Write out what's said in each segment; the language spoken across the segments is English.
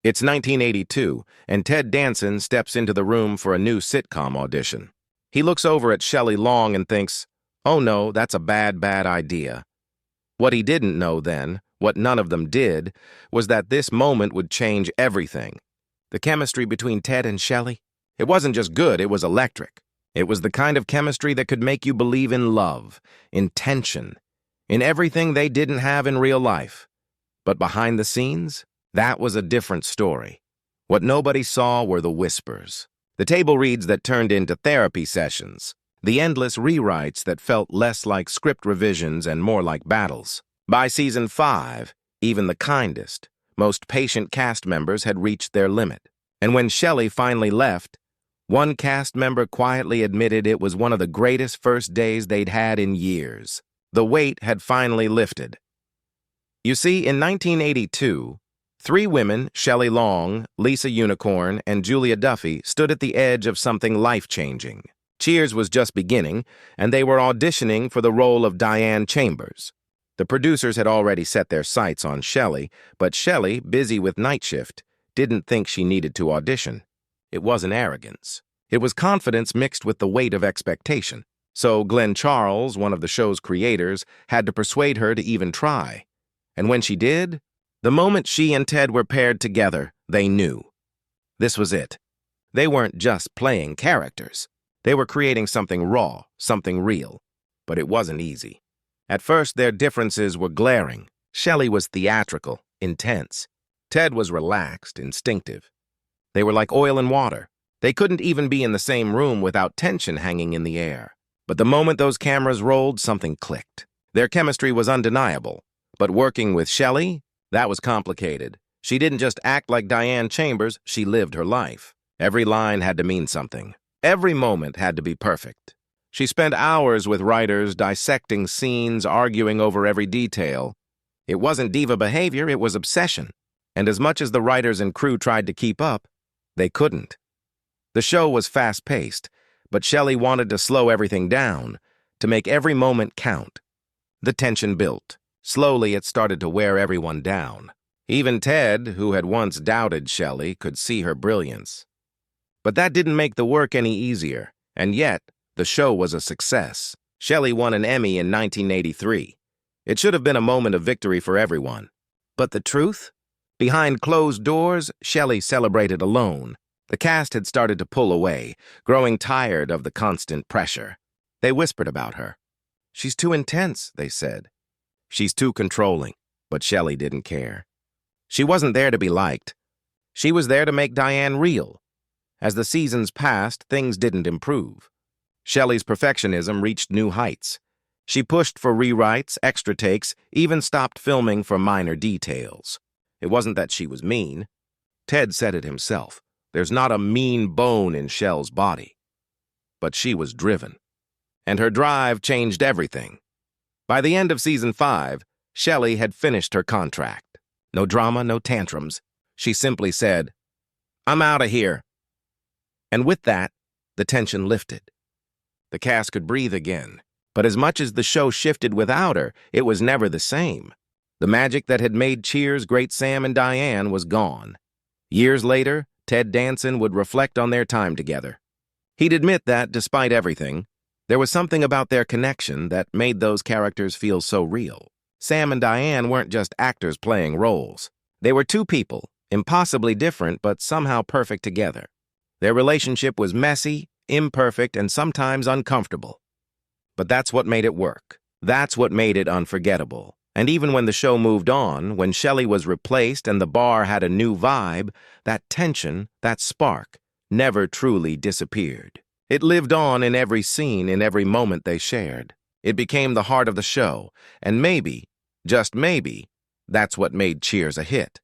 It's 1982, and Ted Danson steps into the room for a new sitcom audition. He looks over at Shelley Long and thinks, oh no, that's a bad idea. What he didn't know then, what none of them did, was that this moment would change everything. The chemistry between Ted and Shelley? It wasn't just good, it was electric. It was the kind of chemistry that could make you believe in love, in tension, in everything they didn't have in real life. But behind the scenes, that was a different story. What nobody saw were the whispers, the table reads that turned into therapy sessions, the endless rewrites that felt less like script revisions and more like battles. By season 5, even the kindest, most patient cast members had reached their limit. And when Shelley finally left, one cast member quietly admitted it was one of the greatest first days they'd had in years. The weight had finally lifted. You see, in 1982, 3 women, Shelley Long, Lisa Unicorn, and Julia Duffy, stood at the edge of something life-changing. Cheers was just beginning, and they were auditioning for the role of Diane Chambers. The producers had already set their sights on Shelley, but Shelley, busy with night shift, didn't think she needed to audition. It wasn't arrogance. It was confidence mixed with the weight of expectation. So Glenn Charles, one of the show's creators, had to persuade her to even try. And when she did, the moment she and Ted were paired together, they knew. This was it. They weren't just playing characters. They were creating something raw, something real. But it wasn't easy. At first, their differences were glaring. Shelley was theatrical, intense. Ted was relaxed, instinctive. They were like oil and water. They couldn't even be in the same room without tension hanging in the air. But the moment those cameras rolled, something clicked. Their chemistry was undeniable. But working with Shelley, that was complicated. She didn't just act like Diane Chambers, she lived her life. Every line had to mean something. Every moment had to be perfect. She spent hours with writers, dissecting scenes, arguing over every detail. It wasn't diva behavior, it was obsession. And as much as the writers and crew tried to keep up, they couldn't. The show was fast-paced, but Shelley wanted to slow everything down, to make every moment count. The tension built. Slowly, it started to wear everyone down. Even Ted, who had once doubted Shelley, could see her brilliance. But that didn't make the work any easier, and yet, the show was a success. Shelley won an Emmy in 1983. It should have been a moment of victory for everyone. But the truth? Behind closed doors, Shelley celebrated alone. The cast had started to pull away, growing tired of the constant pressure. They whispered about her. She's too intense, they said. She's too controlling, but Shelley didn't care. She wasn't there to be liked. She was there to make Diane real. As the seasons passed, things didn't improve. Shelley's perfectionism reached new heights. She pushed for rewrites, extra takes, even stopped filming for minor details. It wasn't that she was mean. Ted said it himself. There's not a mean bone in Shell's body. But she was driven. And her drive changed everything. By the end of season 5, Shelley had finished her contract. No drama, no tantrums. She simply said, "I'm out of here." And with that, the tension lifted. The cast could breathe again. But as much as the show shifted without her, it was never the same. The magic that had made Cheers great Sam and Diane was gone. Years later, Ted Danson would reflect on their time together. He'd admit that, despite everything, there was something about their connection that made those characters feel so real. Sam and Diane weren't just actors playing roles. They were two people, impossibly different but somehow perfect together. Their relationship was messy, imperfect, and sometimes uncomfortable. But that's what made it work. That's what made it unforgettable. And even when the show moved on, when Shelley was replaced and the bar had a new vibe, that tension, that spark, never truly disappeared. It lived on in every scene, in every moment they shared. It became the heart of the show, and maybe, just maybe, that's what made Cheers a hit.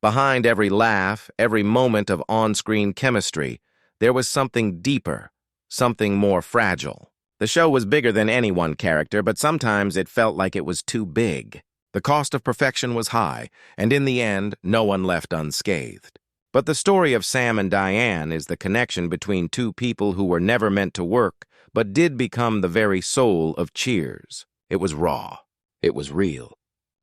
Behind every laugh, every moment of on-screen chemistry, there was something deeper, something more fragile. The show was bigger than any one character, but sometimes it felt like it was too big. The cost of perfection was high, and in the end, no one left unscathed. But the story of Sam and Diane is the connection between two people who were never meant to work, but did become the very soul of Cheers. It was raw. It was real.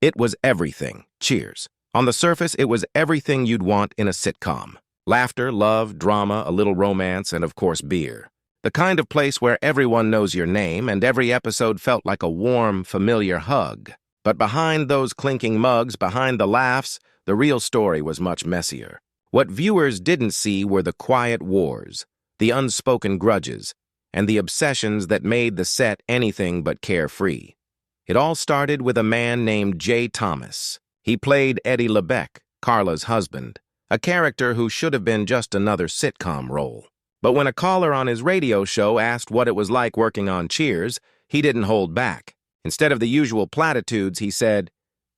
It was everything Cheers On the surface, it was everything you'd want in a sitcom. Laughter, love, drama, a little romance, and of course beer. The kind of place where everyone knows your name and every episode felt like a warm, familiar hug. But behind those clinking mugs, behind the laughs, the real story was much messier. What viewers didn't see were the quiet wars, the unspoken grudges, and the obsessions that made the set anything but carefree. It all started with a man named Jay Thomas. He played Eddie LeBec, Carla's husband, a character who should have been just another sitcom role. But when a caller on his radio show asked what it was like working on Cheers, he didn't hold back. Instead of the usual platitudes, he said,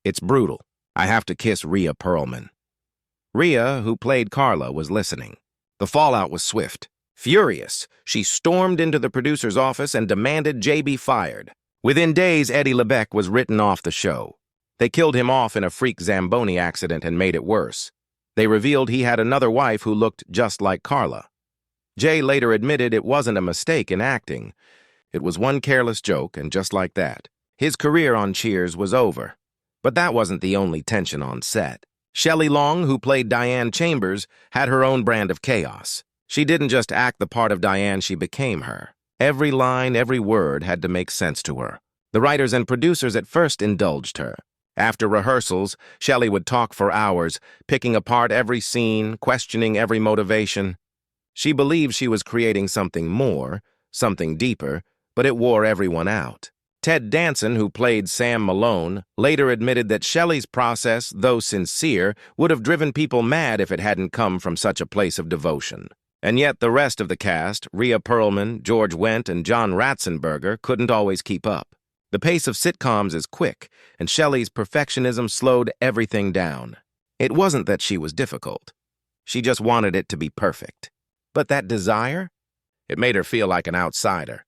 "It's brutal. I have to kiss Rhea Perlman." Rhea, who played Carla, was listening. The fallout was swift. Furious, she stormed into the producer's office and demanded Jay be fired. Within days, Eddie LeBec was written off the show. They killed him off in a freak Zamboni accident and made it worse. They revealed he had another wife who looked just like Carla. Jay later admitted it wasn't a mistake in acting. It was one careless joke, and just like that, his career on Cheers was over. But that wasn't the only tension on set. Shelley Long, who played Diane Chambers, had her own brand of chaos. She didn't just act the part of Diane, she became her. Every line, every word had to make sense to her. The writers and producers at first indulged her. After rehearsals, Shelley would talk for hours, picking apart every scene, questioning every motivation. She believed she was creating something more, something deeper, but it wore everyone out. Ted Danson, who played Sam Malone, later admitted that Shelley's process, though sincere, would have driven people mad if it hadn't come from such a place of devotion. And yet the rest of the cast, Rhea Perlman, George Wendt, and John Ratzenberger, couldn't always keep up. The pace of sitcoms is quick, and Shelley's perfectionism slowed everything down. It wasn't that she was difficult. She just wanted it to be perfect. But that desire? It made her feel like an outsider.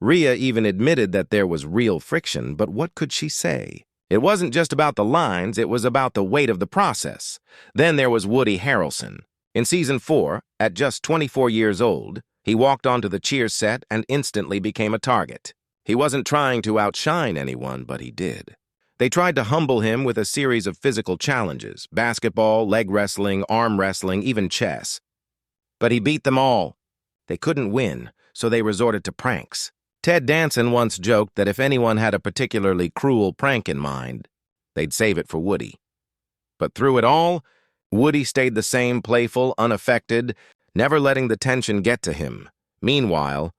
Rhea even admitted that there was real friction, but what could she say? It wasn't just about the lines, it was about the weight of the process. Then there was Woody Harrelson. In season 4, at just 24 years old, he walked onto the Cheers set and instantly became a target. He wasn't trying to outshine anyone, but he did. They tried to humble him with a series of physical challenges: basketball, leg wrestling, arm wrestling, even chess. But he beat them all. They couldn't win, so they resorted to pranks. Ted Danson once joked that if anyone had a particularly cruel prank in mind, they'd save it for Woody. But through it all, Woody stayed the same, playful, unaffected, never letting the tension get to him. Meanwhile,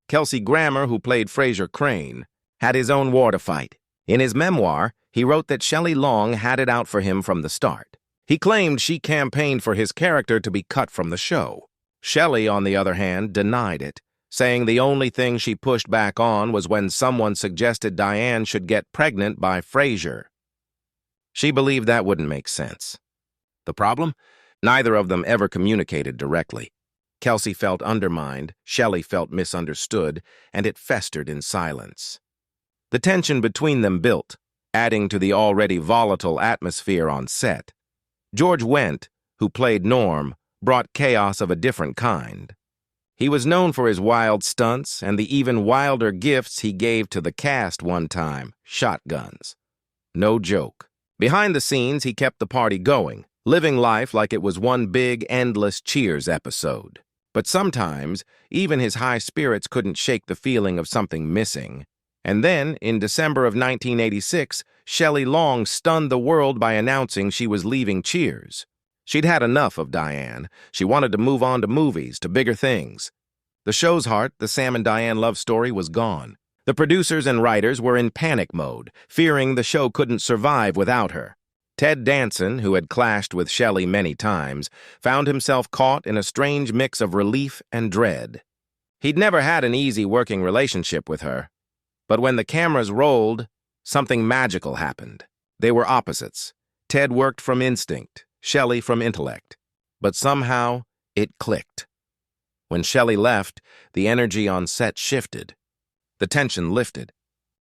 Kelsey Grammer, who played Fraser Crane, had his own war to fight. In his memoir, he wrote that Shelley Long had it out for him from the start. He claimed she campaigned for his character to be cut from the show. Shelley, on the other hand, denied it, saying the only thing she pushed back on was when someone suggested Diane should get pregnant by Fraser. She believed that wouldn't make sense. The problem? Neither of them ever communicated directly. Kelsey felt undermined, Shelley felt misunderstood, and it festered in silence. The tension between them built, adding to the already volatile atmosphere on set. George Wendt, who played Norm, brought chaos of a different kind. He was known for his wild stunts and the even wilder gifts he gave to the cast one time: shotguns. No joke. Behind the scenes, he kept the party going, living life like it was one big, endless Cheers episode. But sometimes, even his high spirits couldn't shake the feeling of something missing. And then, in December of 1986, Shelley Long stunned the world by announcing she was leaving Cheers. She'd had enough of Diane. She wanted to move on to movies, to bigger things. The show's heart, the Sam and Diane love story, was gone. The producers and writers were in panic mode, fearing the show couldn't survive without her. Ted Danson, who had clashed with Shelley many times, found himself caught in a strange mix of relief and dread. He'd never had an easy working relationship with her. But when the cameras rolled, something magical happened. They were opposites. Ted worked from instinct, Shelley from intellect. But somehow, it clicked. When Shelley left, the energy on set shifted. The tension lifted.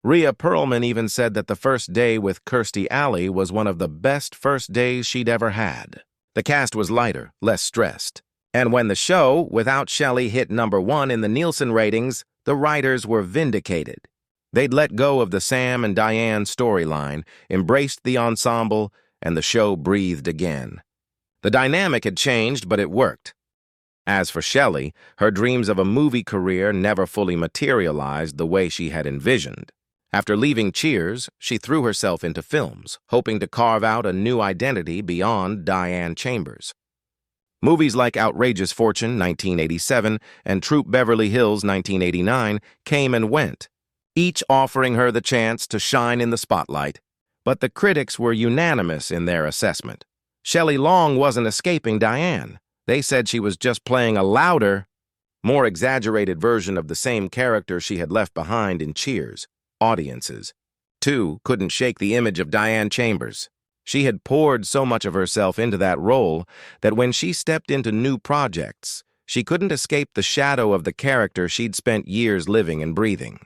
Rhea Perlman even said that the first day with Kirstie Alley was one of the best first days she'd ever had. The cast was lighter, less stressed. And when the show, without Shelley, hit #1 in the Nielsen ratings, the writers were vindicated. They'd let go of the Sam and Diane storyline, embraced the ensemble, and the show breathed again. The dynamic had changed, but it worked. As for Shelley, her dreams of a movie career never fully materialized the way she had envisioned. After leaving Cheers, she threw herself into films, hoping to carve out a new identity beyond Diane Chambers. Movies like Outrageous Fortune, 1987, and Troop Beverly Hills, 1989, came and went, each offering her the chance to shine in the spotlight. But the critics were unanimous in their assessment. Shelley Long wasn't escaping Diane. They said she was just playing a louder, more exaggerated version of the same character she had left behind in Cheers. Audiences, too, couldn't shake the image of Diane Chambers. She had poured so much of herself into that role that when she stepped into new projects, she couldn't escape the shadow of the character she'd spent years living and breathing.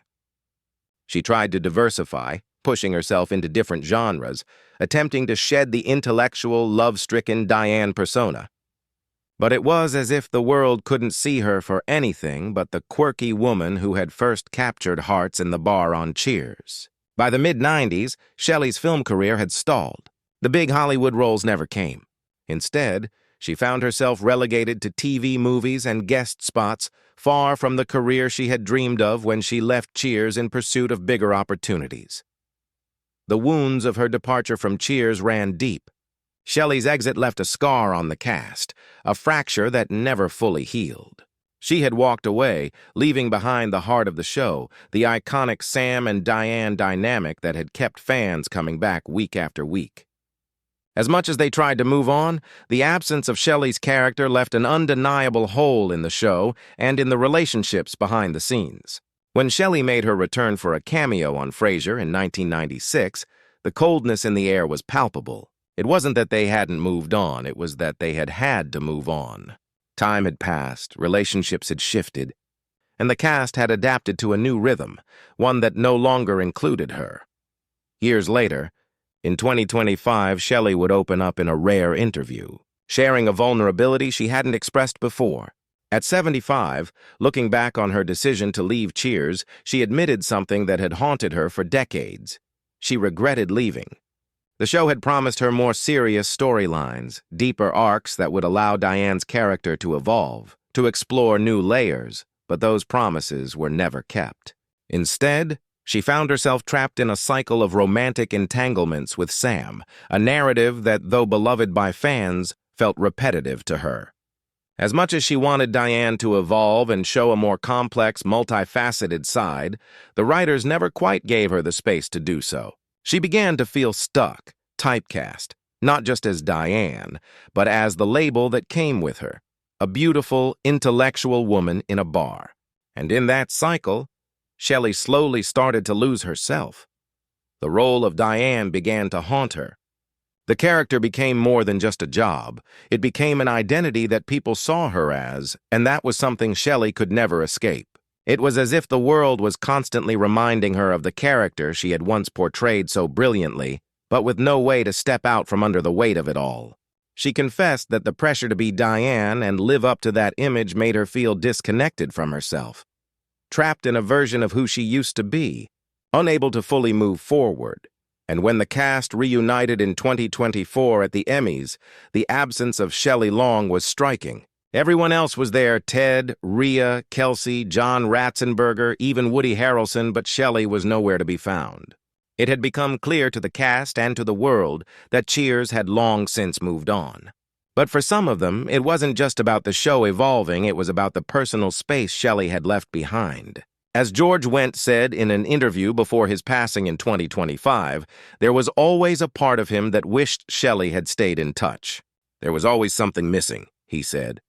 She tried to diversify, pushing herself into different genres, attempting to shed the intellectual, love-stricken Diane persona. But it was as if the world couldn't see her for anything but the quirky woman who had first captured hearts in the bar on Cheers. By the mid-90s, Shelley's film career had stalled. The big Hollywood roles never came. Instead, she found herself relegated to TV movies and guest spots, far from the career she had dreamed of when she left Cheers in pursuit of bigger opportunities. The wounds of her departure from Cheers ran deep. Shelley's exit left a scar on the cast, a fracture that never fully healed. She had walked away, leaving behind the heart of the show, the iconic Sam and Diane dynamic that had kept fans coming back week after week. As much as they tried to move on, the absence of Shelley's character left an undeniable hole in the show and in the relationships behind the scenes. When Shelley made her return for a cameo on Frasier in 1996, the coldness in the air was palpable. It wasn't that they hadn't moved on, it was that they had to move on. Time had passed, relationships had shifted, and the cast had adapted to a new rhythm, one that no longer included her. Years later, in 2025, Shelley would open up in a rare interview, sharing a vulnerability she hadn't expressed before. At 75, looking back on her decision to leave Cheers, she admitted something that had haunted her for decades. She regretted leaving. The show had promised her more serious storylines, deeper arcs that would allow Diane's character to evolve, to explore new layers, but those promises were never kept. Instead, she found herself trapped in a cycle of romantic entanglements with Sam, a narrative that, though beloved by fans, felt repetitive to her. As much as she wanted Diane to evolve and show a more complex, multifaceted side, the writers never quite gave her the space to do so. She began to feel stuck, typecast, not just as Diane, but as the label that came with her, a beautiful, intellectual woman in a bar. And in that cycle, Shelley slowly started to lose herself. The role of Diane began to haunt her. The character became more than just a job. It became an identity that people saw her as, and that was something Shelley could never escape. It was as if the world was constantly reminding her of the character she had once portrayed so brilliantly, but with no way to step out from under the weight of it all. She confessed that the pressure to be Diane and live up to that image made her feel disconnected from herself, trapped in a version of who she used to be, unable to fully move forward. And when the cast reunited in 2024 at the Emmys, the absence of Shelley Long was striking. Everyone else was there: Ted, Rhea, Kelsey, John Ratzenberger, even Woody Harrelson, but Shelley was nowhere to be found. It had become clear to the cast and to the world that Cheers had long since moved on. But for some of them, it wasn't just about the show evolving, it was about the personal space Shelley had left behind. As George Wendt said in an interview before his passing in 2025, there was always a part of him that wished Shelley had stayed in touch. There was always something missing, he said.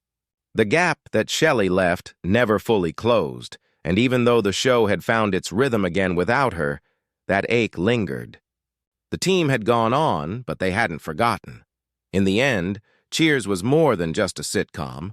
The gap that Shelley left never fully closed, and even though the show had found its rhythm again without her, that ache lingered. The team had gone on, but they hadn't forgotten. In the end, Cheers was more than just a sitcom.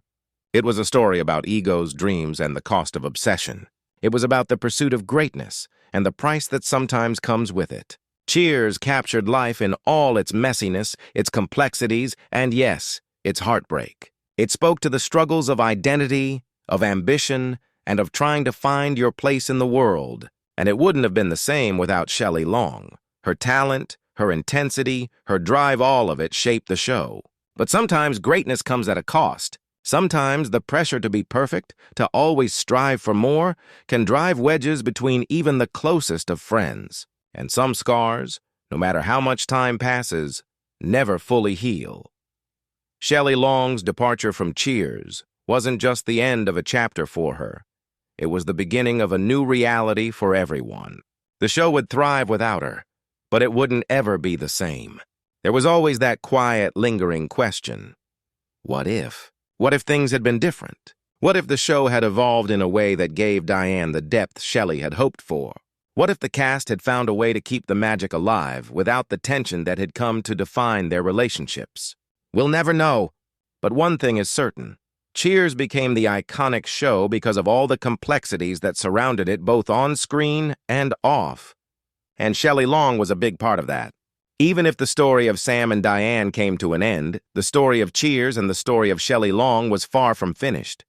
It was a story about egos, dreams, and the cost of obsession. It was about the pursuit of greatness and the price that sometimes comes with it. Cheers captured life in all its messiness, its complexities, and yes, its heartbreak. It spoke to the struggles of identity, of ambition, and of trying to find your place in the world. And it wouldn't have been the same without Shelley Long. Her talent, her intensity, her drive, all of it shaped the show. But sometimes greatness comes at a cost. Sometimes the pressure to be perfect, to always strive for more, can drive wedges between even the closest of friends. And some scars, no matter how much time passes, never fully heal. Shelley Long's departure from Cheers wasn't just the end of a chapter for her. It was the beginning of a new reality for everyone. The show would thrive without her, but it wouldn't ever be the same. There was always that quiet, lingering question. What if? What if things had been different? What if the show had evolved in a way that gave Diane the depth Shelley had hoped for? What if the cast had found a way to keep the magic alive without the tension that had come to define their relationships? We'll never know, but one thing is certain. Cheers became the iconic show because of all the complexities that surrounded it both on screen and off. And Shelley Long was a big part of that. Even if the story of Sam and Diane came to an end, the story of Cheers and the story of Shelley Long was far from finished.